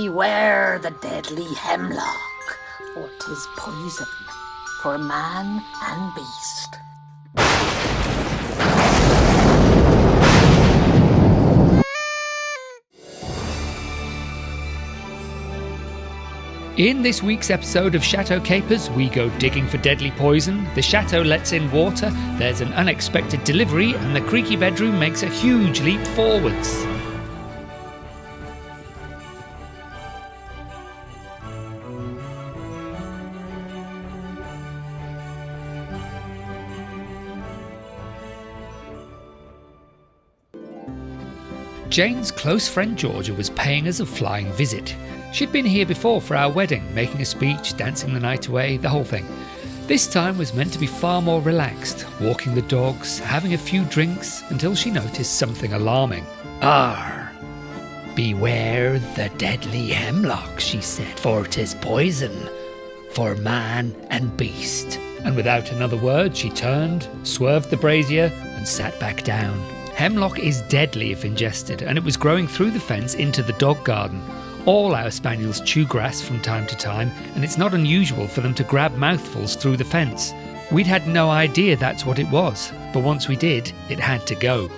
Beware the deadly hemlock, for 'tis poison for man and beast. In this week's episode of Chateau Capers, we go digging for deadly poison, the chateau lets in water, there's an unexpected delivery, and the Creaky Bedroom makes a huge leap forwards. Jane's close friend Georgia was paying us a flying visit. She'd been here before for our wedding, making a speech, dancing the night away, the whole thing. This time was meant to be far more relaxed, walking the dogs, having a few drinks, until she noticed something alarming. "Arr! Beware the deadly hemlock," she said, "for 'tis poison for man and beast." And without another word, she turned, swerved the brazier, and sat back down. Hemlock is deadly if ingested, and it was growing through the fence into the dog garden. All our Spaniels chew grass from time to time, and it's not unusual for them to grab mouthfuls through the fence. We'd had no idea that's what it was, but once we did, it had to go.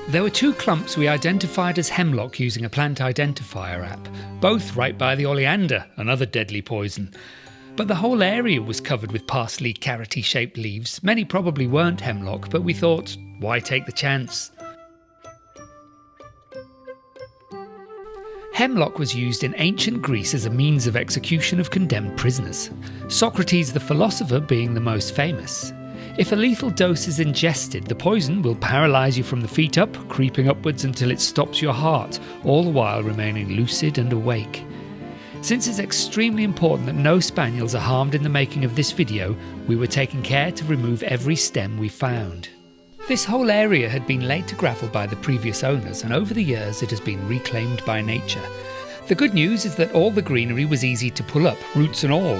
There were 2 clumps we identified as hemlock using a plant identifier app, both right by the oleander, another deadly poison. But the whole area was covered with parsley, carroty-shaped leaves. Many probably weren't hemlock, but we thought, why take the chance? Hemlock was used in ancient Greece as a means of execution of condemned prisoners, Socrates the philosopher being the most famous. If a lethal dose is ingested, the poison will paralyse you from the feet up, creeping upwards until it stops your heart, all the while remaining lucid and awake. Since it's extremely important that no Spaniels are harmed in the making of this video, we were taking care to remove every stem we found. This whole area had been laid to gravel by the previous owners, and over the years it has been reclaimed by nature. The good news is that all the greenery was easy to pull up, roots and all.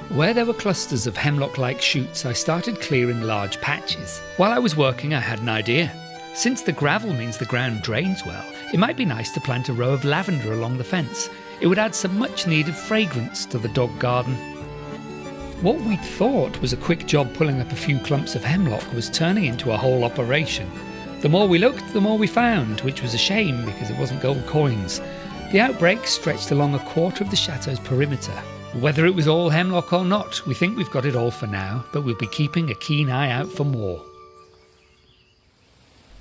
Where there were clusters of hemlock-like shoots, I started clearing large patches. While I was working, I had an idea. Since the gravel means the ground drains well, it might be nice to plant a row of lavender along the fence. It would add some much-needed fragrance to the dog garden. What we'd thought was a quick job pulling up a few clumps of hemlock was turning into a whole operation. The more we looked, the more we found, which was a shame because it wasn't gold coins. The outbreak stretched along a quarter of the chateau's perimeter. Whether it was all hemlock or not, we think we've got it all for now, but we'll be keeping a keen eye out for more.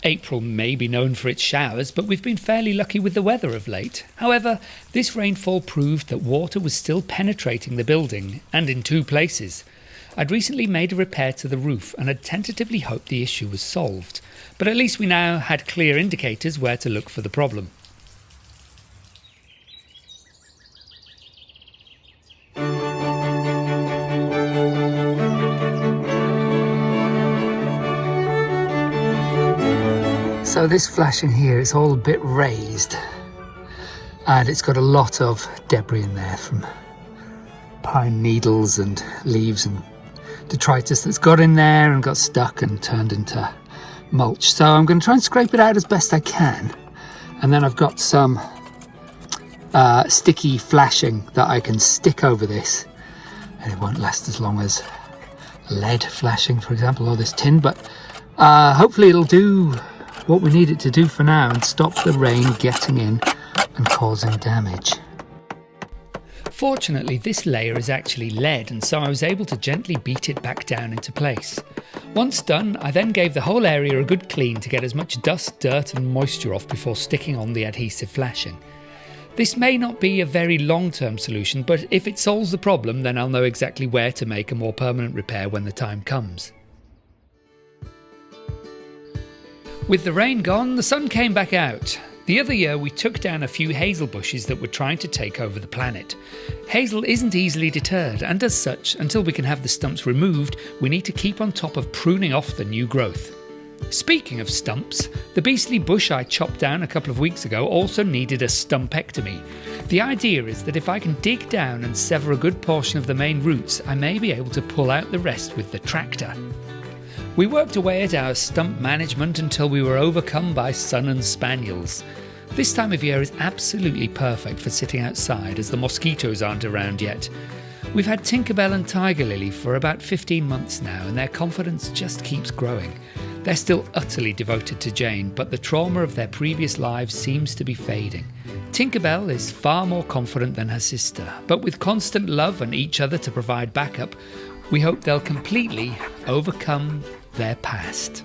April may be known for its showers, but we've been fairly lucky with the weather of late. However, this rainfall proved that water was still penetrating the building, and in 2 places. I'd recently made a repair to the roof and had tentatively hoped the issue was solved, but at least we now had clear indicators where to look for the problem. So this flashing here is all a bit raised, and it's got a lot of debris in there from pine needles and leaves and detritus that's got in there and got stuck and turned into mulch. So I'm going to try and scrape it out as best I can, and then I've got some sticky flashing that I can stick over this, and it won't last as long as lead flashing, for example, or this tin, but hopefully it'll do what we need it to do for now and stop the rain getting in and causing damage. Fortunately, this layer is actually lead, and so I was able to gently beat it back down into place. Once done, I then gave the whole area a good clean to get as much dust, dirt and moisture off before sticking on the adhesive flashing. This may not be a very long-term solution, but if it solves the problem, then I'll know exactly where to make a more permanent repair when the time comes. With the rain gone, the sun came back out. The other year we took down a few hazel bushes that were trying to take over the planet. Hazel isn't easily deterred, and as such, until we can have the stumps removed, we need to keep on top of pruning off the new growth. Speaking of stumps, the beastly bush I chopped down a couple of weeks ago also needed a stumpectomy. The idea is that if I can dig down and sever a good portion of the main roots, I may be able to pull out the rest with the tractor. We worked away at our stump management until we were overcome by sun and spaniels. This time of year is absolutely perfect for sitting outside as the mosquitoes aren't around yet. We've had Tinkerbell and Tiger Lily for about 15 months now, and their confidence just keeps growing. They're still utterly devoted to Jane, but the trauma of their previous lives seems to be fading. Tinkerbell is far more confident than her sister, but with constant love and each other to provide backup, we hope they'll completely overcome their past.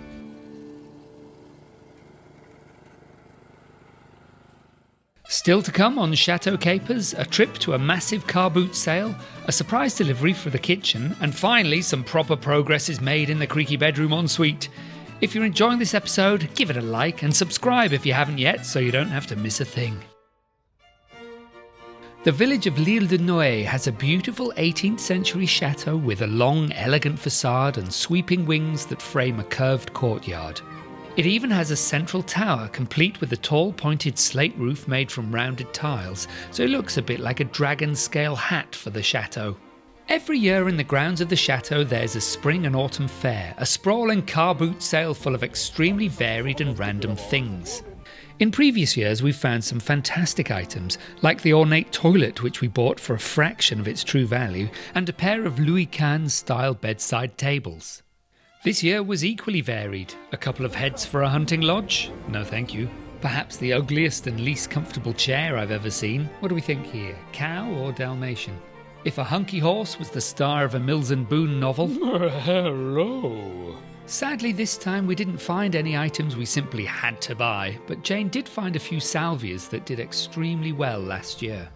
Still to come on Chateau Capers, a trip to a massive car boot sale, a surprise delivery for the kitchen, and finally some proper progress is made in the Creaky Bedroom ensuite. If you're enjoying this episode, give it a like and subscribe if you haven't yet so you don't have to miss a thing. The village of L'Île de Noé has a beautiful 18th century chateau with a long, elegant facade and sweeping wings that frame a curved courtyard. It even has a central tower complete with a tall pointed slate roof made from rounded tiles, so it looks a bit like a dragon scale hat for the chateau. Every year in the grounds of the chateau there's a spring and autumn fair, a sprawling car boot sale full of extremely varied and random things. In previous years we've found some fantastic items, like the ornate toilet which we bought for a fraction of its true value, and a pair of Louis XV style bedside tables. This year was equally varied. A couple of heads for a hunting lodge? No thank you. Perhaps the ugliest and least comfortable chair I've ever seen. What do we think here? Cow or Dalmatian? If a hunky horse was the star of a Mills and Boon novel. Hello. Sadly this time we didn't find any items we simply had to buy, but Jane did find a few salvias that did extremely well last year.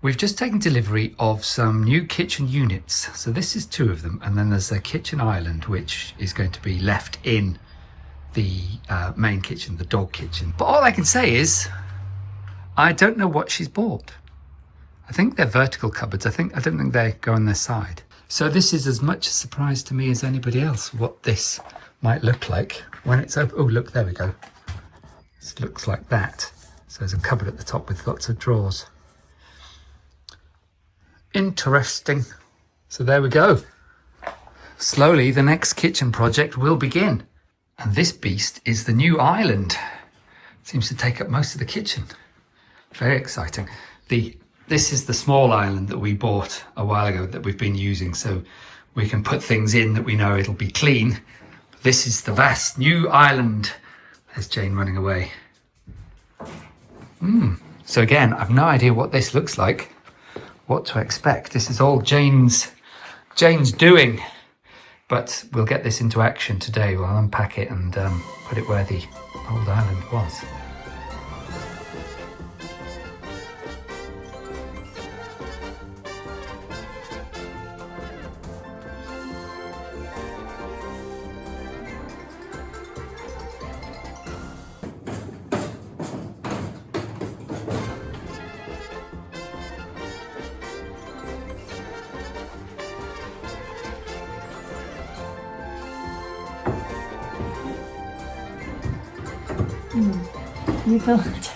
We've just taken delivery of some new kitchen units. So this is 2 of them, and then there's a kitchen island which is going to be left in the main kitchen, the dog kitchen. But all I can say is I don't know what she's bought. I think they're vertical cupboards. I don't think they go on their side. So this is as much a surprise to me as anybody else what this might look like when it's open. Oh look, there we go. This looks like that. So there's a cupboard at the top with lots of drawers. Interesting. So there we go. Slowly the next kitchen project will begin. And this beast is the new island. Seems to take up most of the kitchen. Very exciting. This is the small island that we bought a while ago that we've been using, so we can put things in that we know it'll be clean. This is the vast new island. There's Jane running away. So again, I've no idea what this looks like, what to expect. This is all Jane's doing, but we'll get this into action today. We'll unpack it and put it where the old island was. You thought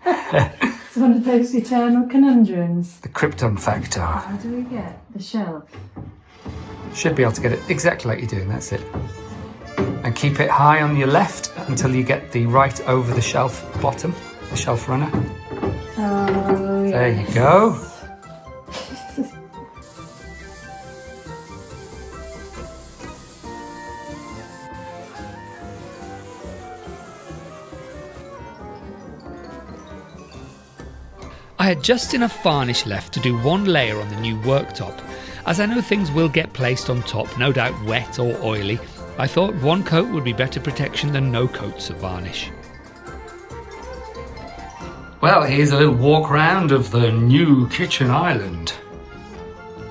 it's one of those eternal conundrums. The Krypton factor. How do we get the shelf? Should be able to get it exactly like you're doing, that's it. And keep it high on your left until you get the right over the shelf bottom, the shelf runner. Oh, yes. There you go. I had just enough varnish left to do 1 layer on the new worktop. As I know things will get placed on top, no doubt wet or oily, I thought 1 coat would be better protection than no coats of varnish. Well, here's a little walk around of the new kitchen island.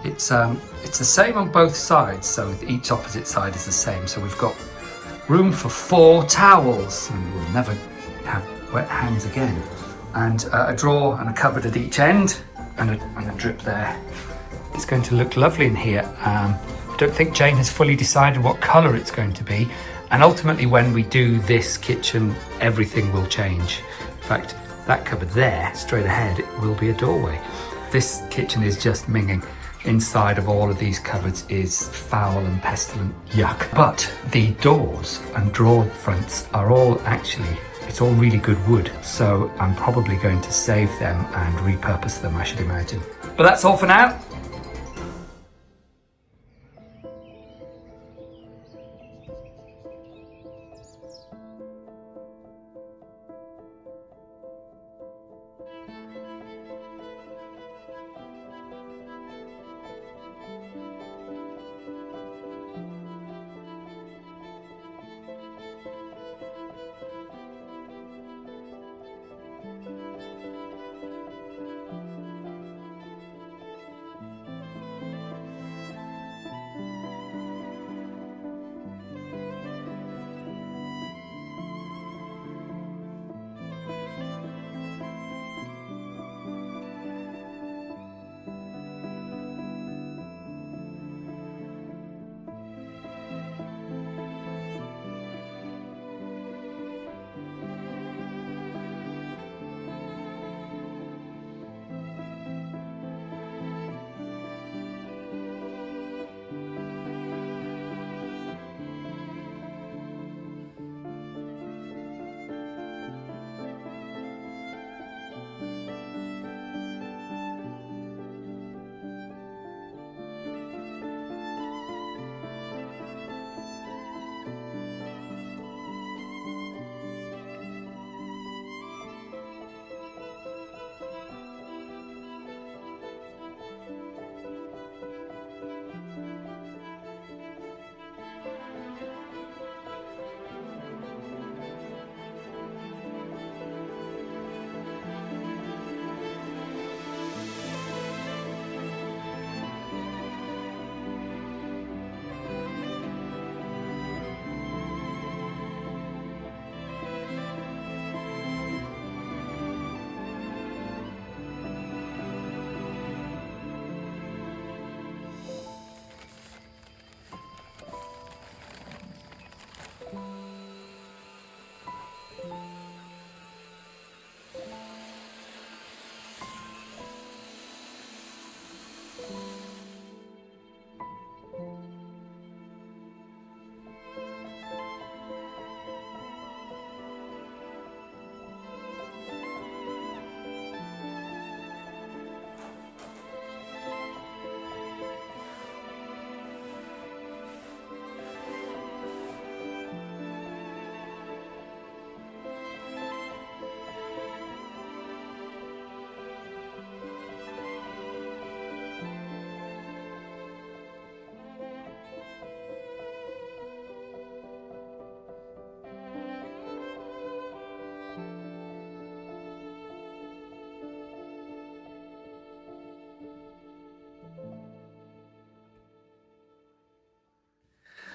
It's the same on both sides, so each opposite side is the same. So we've got room for 4 towels, and we'll never have wet hands again. And a drawer and a cupboard at each end, and a drip there. It's going to look lovely in here. I don't think Jane has fully decided what colour it's going to be, and ultimately when we do this kitchen everything will change. In fact, that cupboard there straight ahead will be a doorway. This kitchen is just minging. inside of all of these cupboards is foul and pestilent yuck. But the doors and drawer fronts are all actually, it's all really good wood. So I'm probably going to save them and repurpose them, I should imagine. But that's all for now.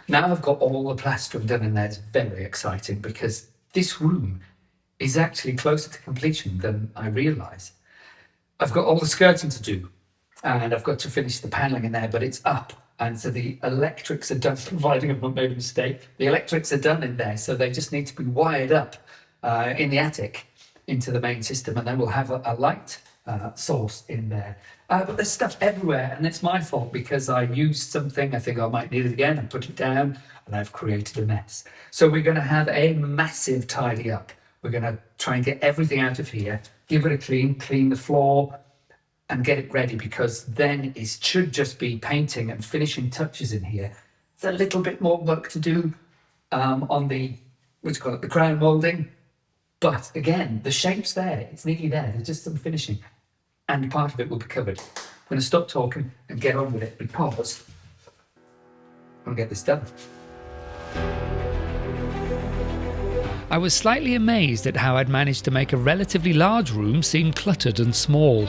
Now I've got all the plastering done in there, it's very exciting because this room is actually closer to completion than I realise. I've got all the skirting to do and I've got to finish the panelling in there, but it's up. And so the electrics are done, providing I've not made a mistake. The electrics are done in there, so they just need to be wired up in the attic into the main system, and then we'll have a light source in there. But there's stuff everywhere, and it's my fault because I used something, I think I might need it again, and put it down, and I've created a mess. So we're going to have a massive tidy up. We're going to try and get everything out of here, give it a clean the floor, and get it ready, because then it should just be painting and finishing touches in here. There's a little bit more work to do on the, the crown moulding. But again, the shape's there, it's nearly there, there's just some finishing. And part of it will be covered. I'm going to stop talking and get on with it because I'll get this done. I was slightly amazed at how I'd managed to make a relatively large room seem cluttered and small.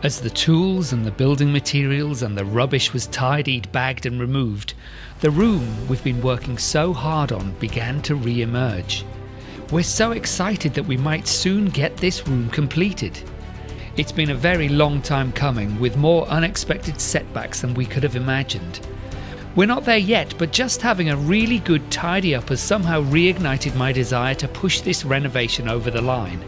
As the tools and the building materials and the rubbish was tidied, bagged and removed, the room we've been working so hard on began to re-emerge. We're so excited that we might soon get this room completed. It's been a very long time coming, with more unexpected setbacks than we could have imagined. We're not there yet, but just having a really good tidy up has somehow reignited my desire to push this renovation over the line.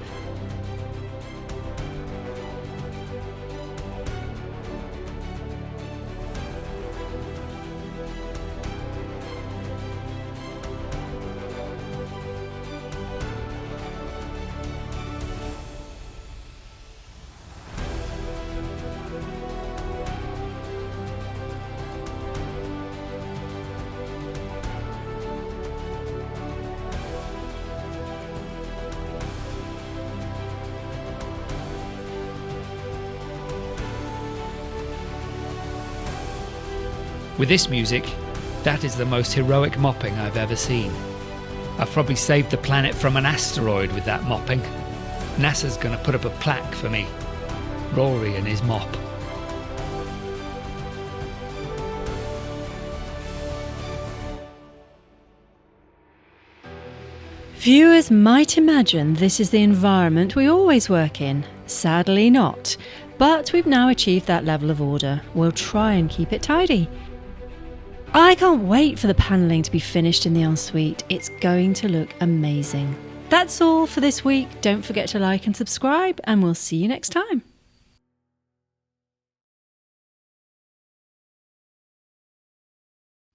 With this music, that is the most heroic mopping I've ever seen. I've probably saved the planet from an asteroid with that mopping. NASA's gonna put up a plaque for me. Rory and his mop. Viewers might imagine this is the environment we always work in. Sadly not. But we've now achieved that level of order. We'll try and keep it tidy. I can't wait for the panelling to be finished in the ensuite. It's going to look amazing. That's all for this week. Don't forget to like and subscribe, and we'll see you next time.